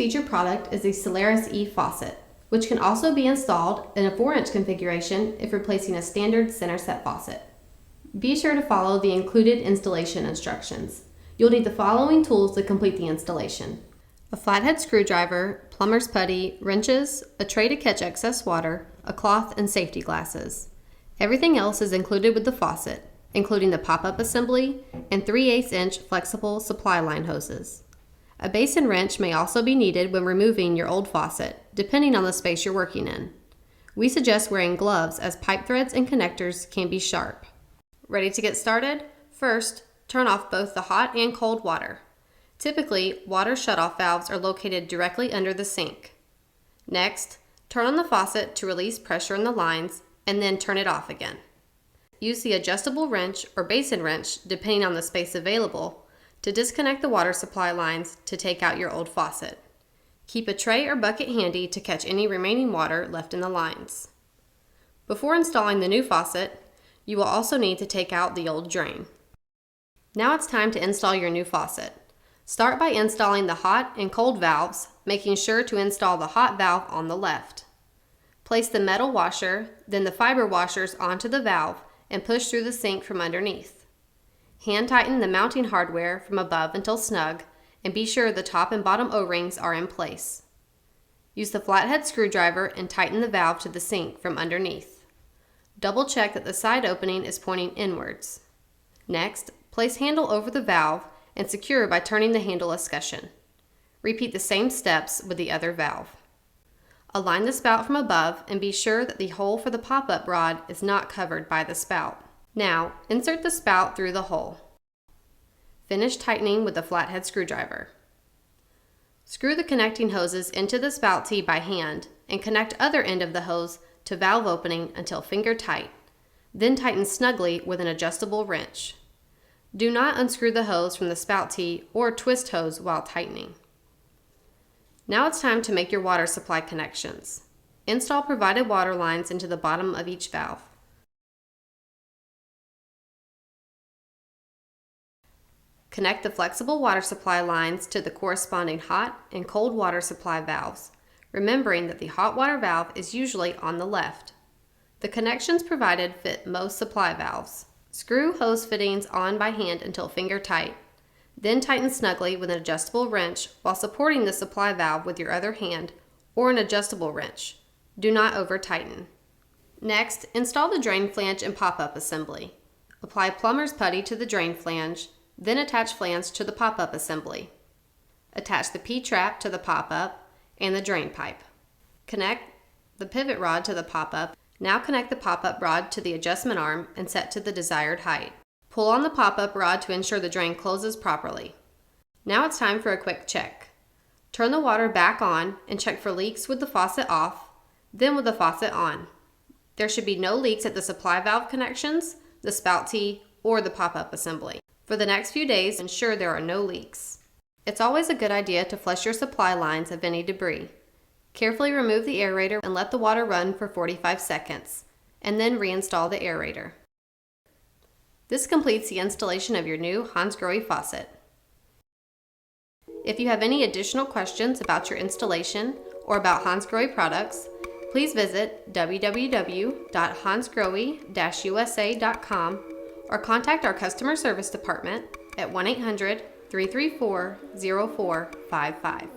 featured product is the Solaris E faucet, which can also be installed in a 4-inch configuration if replacing a standard center set faucet. Be sure to follow the included installation instructions. You'll need the following tools to complete the installation: a flathead screwdriver, plumber's putty, wrenches, a tray to catch excess water, a cloth, and safety glasses. Everything else is included with the faucet, including the pop-up assembly and 3/8-inch flexible supply line hoses. A basin wrench may also be needed when removing your old faucet, depending on the space you're working in. We suggest wearing gloves as pipe threads and connectors can be sharp. Ready to get started? First, turn off both the hot and cold water. Typically, water shutoff valves are located directly under the sink. Next, turn on the faucet to release pressure in the lines and then turn it off again. Use the adjustable wrench or basin wrench, depending on the space available, to disconnect the water supply lines to take out your old faucet. Keep a tray or bucket handy to catch any remaining water left in the lines. Before installing the new faucet, you will also need to take out the old drain. Now it's time to install your new faucet. Start by installing the hot and cold valves, making sure to install the hot valve on the left. Place the metal washer, then the fiber washers onto the valve and push through the sink from underneath. Hand tighten the mounting hardware from above until snug, and be sure the top and bottom O-rings are in place. Use the flathead screwdriver and tighten the valve to the sink from underneath. Double check that the side opening is pointing inwards. Next, place handle over the valve and secure by turning the handle escutcheon. Repeat the same steps with the other valve. Align the spout from above and be sure that the hole for the pop-up rod is not covered by the spout. Now, insert the spout through the hole. Finish tightening with the flathead screwdriver. Screw the connecting hoses into the spout tee by hand and connect other end of the hose to valve opening until finger tight. Then tighten snugly with an adjustable wrench. Do not unscrew the hose from the spout tee or twist hose while tightening. Now it's time to make your water supply connections. Install provided water lines into the bottom of each valve. Connect the flexible water supply lines to the corresponding hot and cold water supply valves, remembering that the hot water valve is usually on the left. The connections provided fit most supply valves. Screw hose fittings on by hand until finger tight. Then tighten snugly with an adjustable wrench while supporting the supply valve with your other hand or an adjustable wrench. Do not over-tighten. Next, install the drain flange and pop-up assembly. Apply plumber's putty to the drain flange, then attach flange to the pop-up assembly. Attach the P-trap to the pop-up and the drain pipe. Connect the pivot rod to the pop-up. Now connect the pop-up rod to the adjustment arm and set to the desired height. Pull on the pop-up rod to ensure the drain closes properly. Now it's time for a quick check. Turn the water back on and check for leaks with the faucet off, then with the faucet on. There should be no leaks at the supply valve connections, the spout tee, or the pop-up assembly. For the next few days, ensure there are no leaks. It's always a good idea to flush your supply lines of any debris. Carefully remove the aerator and let the water run for 45 seconds, and then reinstall the aerator. This completes the installation of your new Hansgrohe faucet. If you have any additional questions about your installation or about Hansgrohe products, please visit www.hansgrohe-usa.com or contact our customer service department at 1-800-334-0455.